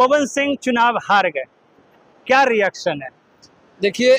पवन सिंह चुनाव हार गए, क्या रिएक्शन है? देखिए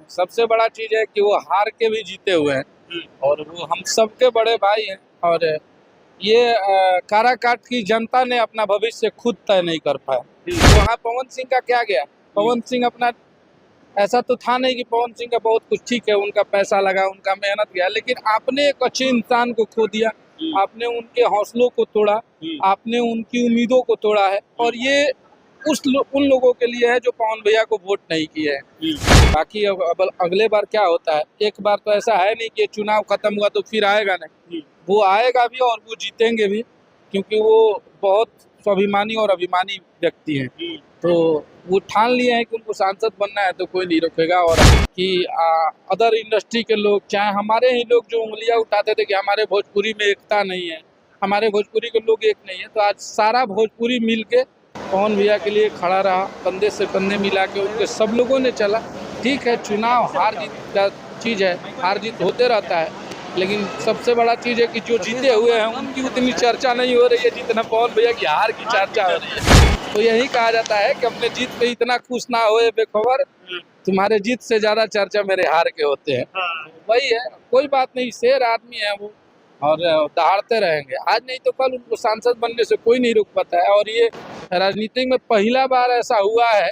सबसे बड़ा चीज है कि वो हार के भी जीते हुए हैं और वो हम सबके बड़े भाई हैं। और ये काराकाट की जनता ने अपना भविष्य खुद तय नहीं कर पाया। तो वहाँ पवन सिंह का क्या गया? पवन सिंह अपना ऐसा तो था नहीं कि पवन सिंह का बहुत कुछ ठीक है, उनका पैसा लगा, उनका मेहनत गया, लेकिन आपने एक अच्छे इंसान को खो दिया, आपने उनके हौसलों को तोड़ा, आपने उनकी उम्मीदों को तोड़ा है। और ये उन लोगों के लिए है जो पवन भैया को वोट नहीं किए हैं। बाकी अब अगले बार क्या होता है, एक बार तो ऐसा है नहीं कि चुनाव खत्म हुआ तो फिर आएगा नहीं, वो आएगा भी और वो जीतेंगे भी, क्योंकि वो बहुत स्वाभिमानी और अभिमानी व्यक्ति हैं। तो वो ठान लिए हैं कि उनको सांसद बनना है तो कोई नहीं रोकेगा। और कि अदर इंडस्ट्री के लोग, चाहे हमारे ही लोग जो उंगलियां उठाते थे कि हमारे भोजपुरी में एकता नहीं है, हमारे भोजपुरी के लोग एक नहीं है, तो आज सारा भोजपुरी मिल के पवन भैया के लिए खड़ा रहा, कंधे से कंधे मिला के उनके सब लोगों ने चला। ठीक है, चुनाव हार जीत का चीज़ है, हार जीत होते रहता है, लेकिन सबसे बड़ा चीज़ है कि जो जीते हुए हैं उनकी उतनी चर्चा नहीं हो रही है जितना पवन भैया की हार की चर्चा हो रही है। तो यही कहा जाता है कि अपने जीत पे इतना खुश ना होए बेखबर, तुम्हारे जीत से ज़्यादा चर्चा मेरे हार के होते हैं। वही है, कोई बात नहीं, शेर आदमी है वो और दहाड़ते रहेंगे। आज नहीं तो कल उनको सांसद बनने से कोई नहीं रोक पाता है। और ये राजनीति में पहला बार ऐसा हुआ है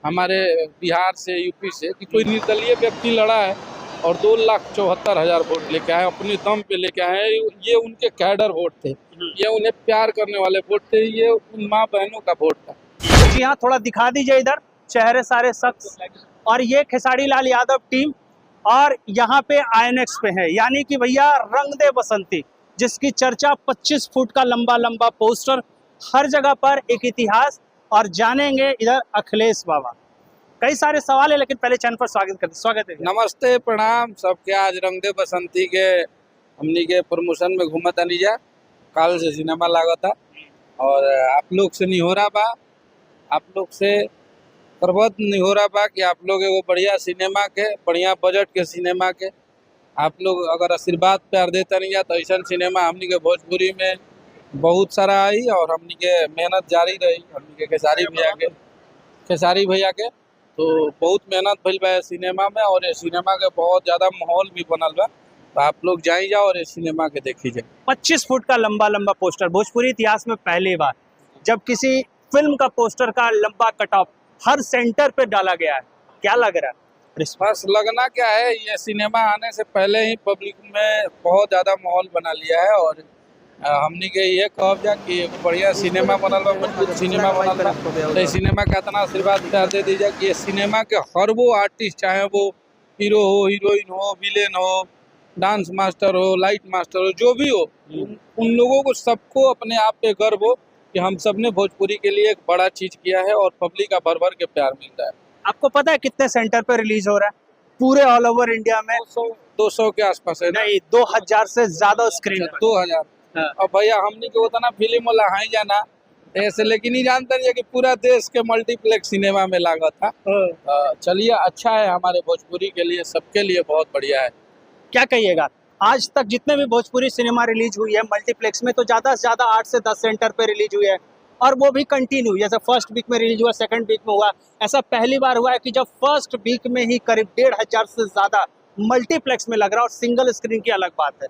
हमारे बिहार से, यूपी से, कि कोई निर्दलीय व्यक्ति लड़ा है और 2,74,000 वोट लेके आए, अपने दम पे लेके आए। ये उनके कैडर वोट थे, ये उन्हें प्यार करने वाले वोट थे, ये उन माँ बहनों का वोट था। जी हाँ, थोड़ा दिखा दीजिए इधर चेहरे सारे शख्स। और ये खेसारी लाल यादव टीम और यहाँ पे आईएनएक्स पे है, यानी कि भैया रंग दे बसंती, जिसकी चर्चा 25 फुट का लंबा लंबा पोस्टर, हर जगह पर एक इतिहास। और जानेंगे इधर अखिलेश बाबा, कई सारे सवाल है, लेकिन पहले चैनल पर स्वागत है। नमस्ते, प्रणाम सबके। आज रंग दे बसंती के हमनी के प्रमोशन में घूमत अनिजा, काल से सिनेमा लागत था और आप लोग से नहीं हो रहा बा, आप लोग से प्रबत नहीं हो रहा बा कि आप लोग एगो बढ़िया सिनेमा के, बढ़िया बजट के सिनेमा के आप लोग अगर आशीर्वाद प्यार देता नहीं तो ऐसा सिनेमा हमनी के भोजपुरी में बहुत सारा आई और हमनी के मेहनत जारी रही। हमनी के खेसारी भैया के तो बहुत मेहनत भइल बा सिनेमा में, और ये सिनेमा के बहुत ज़्यादा माहौल भी बनल बा। तो आप लोग जाई जाओ और ये सिनेमा के देखी जाए। 25 फुट का लंबा लंबा पोस्टर, भोजपुरी इतिहास में पहली बार जब किसी फिल्म का पोस्टर का लंबा कटऑफ हर सेंटर पे डाला गया है, क्या लग रहा है? बस लगना क्या है, ये सिनेमा आने से पहले ही पब्लिक में बहुत ज़्यादा माहौल बना लिया है। और हमने के ये कहा जाए कि बढ़िया सिनेमा बनल बा, मजबूत सिनेमा बनल बा, तो सिनेमा का इतना आशीर्वाद प्यार दे दीजिए कि ये सिनेमा के हर वो आर्टिस्ट, चाहे वो हीरो हो, हीरोइन हो, विलेन हो, डांस मास्टर हो, लाइट मास्टर हो, जो भी हो, उन लोगों को सबको अपने आप पे गर्व हो कि हम सब ने भोजपुरी के लिए एक बड़ा चीज़ किया है और पब्लिक का भर भर के प्यार मिल रहा है। आपको पता है कितने सेंटर पे रिलीज हो रहा है? पूरे ऑल ओवर इंडिया में 200 के आसपास है। नहीं, 2000 से ज्यादा स्क्रीन। 2000। और भैया हमने के उतना फिल्म वाला हाई जाना ऐसे, लेकिन नहीं जानते नहीं कि पूरा देश के मल्टीप्लेक्स सिनेमा में लागत था। चलिए, अच्छा है, हमारे भोजपुरी के लिए, सबके लिए बहुत बढ़िया है। क्या कहिएगा, आज तक जितने भी भोजपुरी सिनेमा रिलीज हुई है मल्टीप्लेक्स में, तो ज्यादा से ज्यादा 8 से 10 सेंटर पे रिलीज हुई है, और वो भी कंटिन्यू, जैसे फर्स्ट वीक में रिलीज हुआ, सेकंड वीक में हुआ। ऐसा पहली बार हुआ है कि जब फर्स्ट वीक में ही करीब 1,500 से ज्यादा मल्टीप्लेक्स में लग रहा है, और सिंगल स्क्रीन की अलग बात है।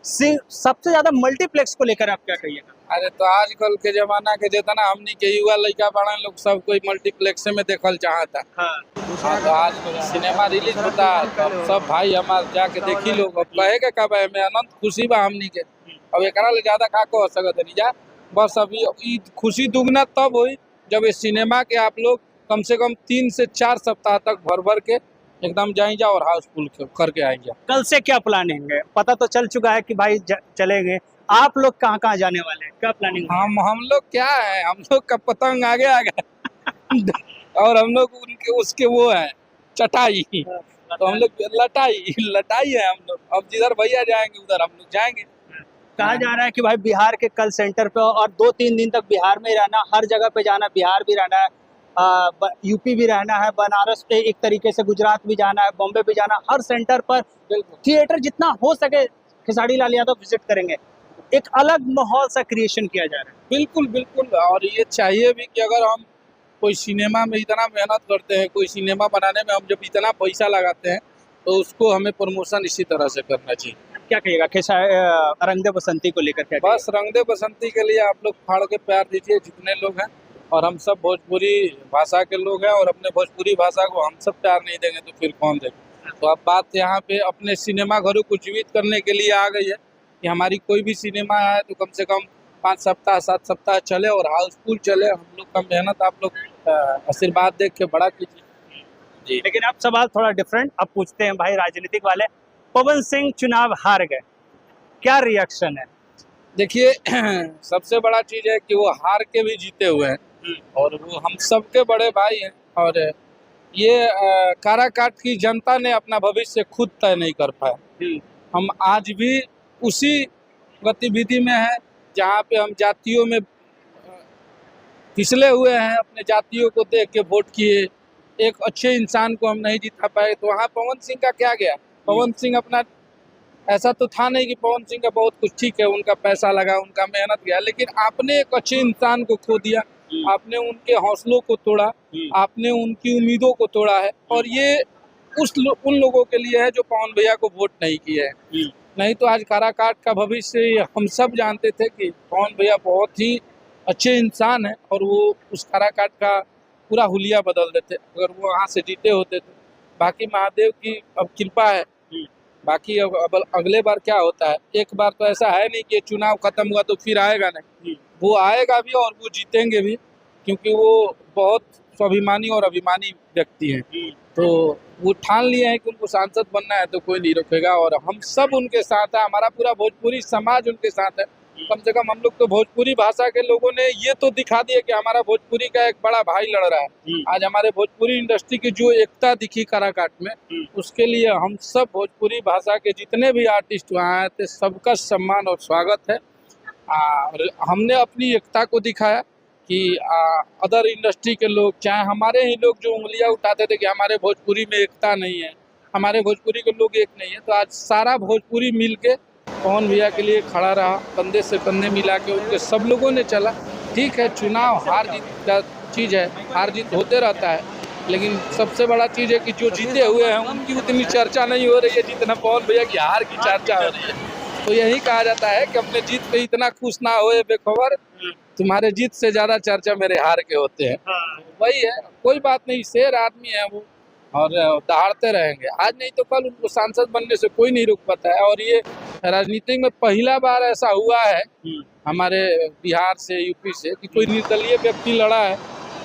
सबसे ज्यादा मल्टीप्लेक्स को लेकर आप क्या कहिएगा? अरे तो आजकल के जमाना के जितना हमनी के युवा लड़का बड़ा लोग सब कोई मल्टीप्लेक्स में देखल चाहता। तो आज सिनेमा रिलीज होता है तो सब भाई हमारे जाके देखी लोग। अब कहे के कब है, मैं अनंत खुशी बा हमनी के। अब एक ज्यादा का कह सकत नहीं जा, बस अभी खुशी दुगना तब हुई जब इस सिनेमा के आप लोग कम से कम 3 से 4 सप्ताह तक भर भर के एकदम जाई जा और हाउसफुल करके आई जा। कल से क्या प्लानिंग है? पता तो चल चुका है कि भाई चलेंगे, आप लोग कहाँ कहाँ जाने वाले हैं, क्या प्लानिंग? हम लोग क्या है, हम लोग का पतंग आगे आ गया और हम लोग उनके उसके वो है चटाई, तो हम लोग लटाई है हम लोग। अब जिधर भैया जाएंगे उधर हम लोग जाएंगे। कहा जा रहा है कि भाई बिहार के कल सेंटर पे, और 2-3 दिन तक बिहार में रहना, हर जगह पे जाना, बिहार भी रहना है, यूपी भी रहना है, बनारस पे एक तरीके से गुजरात भी जाना है, बॉम्बे भी जाना, हर सेंटर पर थिएटर जितना हो सके खेसारी लाल यादव विजिट करेंगे। एक अलग माहौल सा क्रिएशन किया जा रहा है। बिल्कुल बिल्कुल, और ये चाहिए भी कि अगर हम कोई सिनेमा में इतना मेहनत करते हैं, कोई सिनेमा बनाने में हम जब इतना पैसा लगाते हैं, तो उसको हमें प्रमोशन इसी तरह से करना चाहिए। क्या कहिएगा रंग दे बसंती को लेकर क्या बस रंग दे बसंती के लिए आप लोग फाड़ के प्यार दीजिए जितने लोग हैं, और हम सब भोजपुरी भाषा के लोग हैं, और अपने भोजपुरी भाषा को हम सब प्यार नहीं देंगे तो फिर कौन देगा। तो अब बात यहाँ पे अपने सिनेमा घरों को जीवित करने के लिए आ गई है कि हमारी कोई भी सिनेमा है तो कम से कम 5 सप्ताह 7 सप्ताह चले और हाउसफुल चले। हम लोग का मेहनत आप लोग आशीर्वाद देख के बड़ा कीजिए जी। लेकिन अब सवाल थोड़ा डिफरेंट अब पूछते हैं भाई, राजनीतिक वाले। पवन सिंह चुनाव हार गए, क्या रिएक्शन है? देखिए सबसे बड़ा चीज है कि वो हार के भी जीते हुए हैं, और वो हम सबके बड़े भाई हैं, और ये काराकाट की जनता ने अपना भविष्य खुद तय नहीं कर पाया। हम आज भी उसी गतिविधि में हैं जहाँ पे हम जातियों में फिसले हुए हैं, अपने जातियों को देख के वोट किए, एक अच्छे इंसान को हम नहीं जिता पाए। तो वहाँ पवन सिंह का क्या गया? पवन सिंह अपना ऐसा तो था नहीं कि पवन सिंह का बहुत कुछ ठीक है, उनका पैसा लगा, उनका मेहनत गया, लेकिन आपने एक अच्छे इंसान को खो दिया, आपने उनके हौसलों को तोड़ा, आपने उनकी उम्मीदों को तोड़ा है। और ये उन लोगों के लिए है जो पवन भैया को वोट नहीं किए हैं। नहीं तो आज काराकाट का भविष्य हम सब जानते थे कि पवन भैया बहुत ही अच्छे इंसान है, और वो उस काराकाट का पूरा हुलिया बदल देते अगर वो वहाँ से जीते होते तो। बाकी महादेव की अब कृपा है, बाकी अब अगले बार क्या होता है। एक बार तो ऐसा है नहीं कि चुनाव खत्म हुआ तो फिर आएगा नहीं, वो आएगा भी और वो जीतेंगे भी, क्योंकि वो बहुत स्वाभिमानी और अभिमानी व्यक्ति हैं। तो वो ठान लिए हैं कि उनको सांसद बनना है तो कोई नहीं रोकेगा, और हम सब उनके साथ है, हमारा पूरा भोजपुरी समाज उनके साथ है। कम से कम हम लोग तो भोजपुरी भाषा के लोगों ने ये तो दिखा दिया कि हमारा भोजपुरी का एक बड़ा भाई लड़ रहा है। आज हमारे भोजपुरी इंडस्ट्री की जो एकता दिखी काराकाट में, उसके लिए हम सब भोजपुरी भाषा के जितने भी आर्टिस्ट वहाँ आए थे सबका सम्मान और स्वागत है। और हमने अपनी एकता को दिखाया कि अदर इंडस्ट्री के लोग, चाहे हमारे ही लोग जो उंगलियां उठाते थे कि हमारे भोजपुरी में एकता नहीं है, हमारे भोजपुरी के लोग एक नहीं है, तो आज सारा भोजपुरी मिल के पवन भैया के लिए खड़ा रहा, कंधे से कंधे मिला के उनके सब लोगों ने चला। ठीक है, चुनाव हार जीत का चीज़ है, हार जीत होते रहता है, लेकिन सबसे बड़ा चीज़ है कि जो जीते हुए हैं उनकी उतनी चर्चा नहीं हो रही है जितना पवन भैया की हार की चर्चा हो रही है। तो यही कहा जाता है कि अपने जीत पे इतना खुश ना होए बेखबर, तुम्हारे जीत से ज्यादा चर्चा मेरे हार के होते हैं। वही है, कोई बात नहीं, शेर आदमी है वो, और दहाड़ते रहेंगे। आज नहीं तो कल उनको सांसद बनने से कोई नहीं रोक पाता है। और ये राजनीति में पहला बार ऐसा हुआ है हमारे बिहार से, यूपी से, कि कोई निर्दलीय व्यक्ति लड़ा है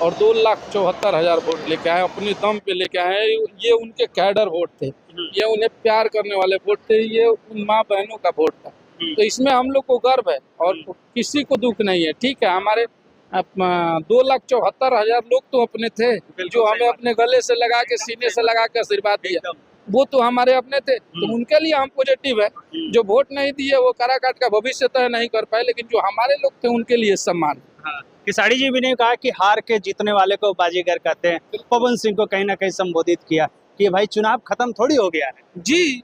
और 2,74,000 वोट लेके आए, अपने दम पे लेके आए। ये उनके कैडर वोट थे, ये उन्हें प्यार करने वाले वोट थे, ये उन माँ बहनों का वोट था। तो इसमें हम लोग को गर्व है और किसी को दुख नहीं है। ठीक है, हमारे 2,74,000 लोग तो अपने थे जो हमें अपने गले से लगा के, सीने से लगा के आशीर्वाद दिया, वो तो हमारे अपने थे, तो उनके लिए हम पॉजिटिव है। जो वोट नहीं दिए वो काराकाट का भविष्य तय नहीं कर पाए, लेकिन जो हमारे लोग थे उनके लिए सम्मान। किसाड़ी जी भी ने कहा कि हार के जीतने वाले को बाजीगर कहते हैं। पवन सिंह को कहीं ना कहीं संबोधित किया कि भाई चुनाव खत्म थोड़ी हो गया है जी।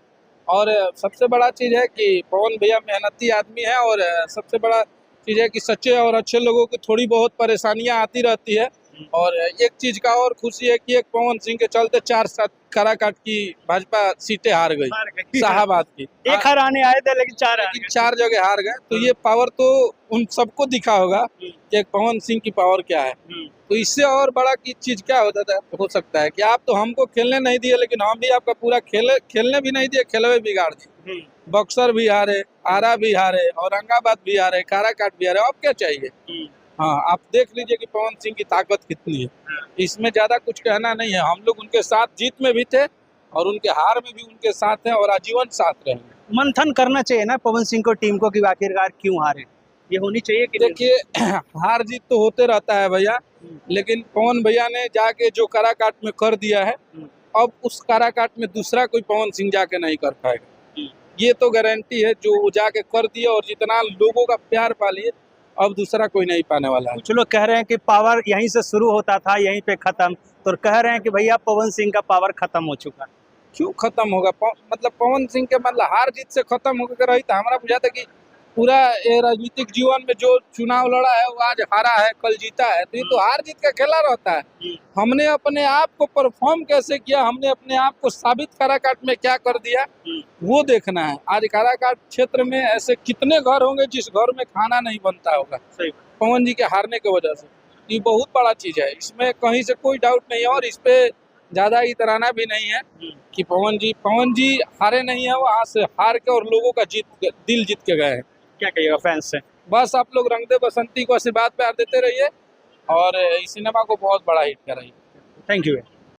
और सबसे बड़ा चीज है कि पवन भैया मेहनती आदमी है, और सबसे बड़ा चीज है कि सच्चे और अच्छे लोगों की थोड़ी बहुत परेशानियां आती रहती है। और एक चीज का और खुशी है कि एक पवन सिंह के चलते 4 काराकाट की भाजपा सीटें हार गई शाहाबाद की। एक हराने आए थे लेकिन 4 जगह हार गए। तो ये पावर तो उन सबको दिखा होगा कि एक पवन सिंह की पावर क्या है। तो इससे और बड़ा की चीज क्या हो सकता है कि आप तो हमको खेलने नहीं दिए, लेकिन हम भी आपका पूरा खेलने भी नहीं दिए, खेलवे बिगाड़ दिए। बक्सर भी हारे, आरा भी हारे, औरंगाबाद भी हारे, काराकाट भी हारे, अब क्या चाहिए। हाँ, आप देख लीजिए कि पवन सिंह की ताकत कितनी है। इसमें ज्यादा कुछ कहना नहीं है। हम लोग उनके साथ जीत में भी थे और उनके हार में भी उनके साथ हैं और आजीवन साथ रहेंगे। मंथन करना चाहिए ना पवन सिंह को, टीम को, कि आखिरकार क्यों हारे, ये होनी चाहिए कि देखिए हार जीत तो होते रहता है भैया, लेकिन पवन भैया ने जाके जो काराकाट में कर दिया है, अब उस काराकाट में दूसरा कोई पवन सिंह जाके नहीं कर पाएगा। ये तो गारंटी है, जो वो जाके कर दिया और जितना लोगों का प्यार पा लिए, अब दूसरा कोई नहीं पाने वाला है। कुछ लोग कह रहे हैं कि पावर यहीं से शुरू होता था, यहीं पे खत्म, तो कह रहे हैं कि भैया पवन सिंह का पावर खत्म हो चुका। क्यों खत्म होगा? मतलब पवन सिंह के मतलब हार जीत से खत्म होकर रही था। हमारा बुझा था कि पूरा ये राजनीतिक जीवन में जो चुनाव लड़ा है वो आज हारा है, कल जीता है, तो ये तो हार जीत का खेला रहता है। हमने अपने आप को परफॉर्म कैसे किया, हमने अपने आप को साबित काराकाट में क्या कर दिया, वो देखना है। आज काराकाट क्षेत्र में ऐसे कितने घर होंगे जिस घर में खाना नहीं बनता होगा पवन जी के हारने की वजह से। ये बहुत बड़ा चीज है, इसमें कहीं से कोई डाउट नहीं है। और इस पे ज्यादा इतराना भी नहीं है कि पवन जी हारे नहीं है, वहां से हार के और लोगों का दिल जीत के गए हैं। क्या कहिएगा फैंस से? बस आप लोग रंग दे बसंती को आशीर्वाद प्यार देते रहिए और इस सिनेमा को बहुत बड़ा हिट कराइए। Thank you.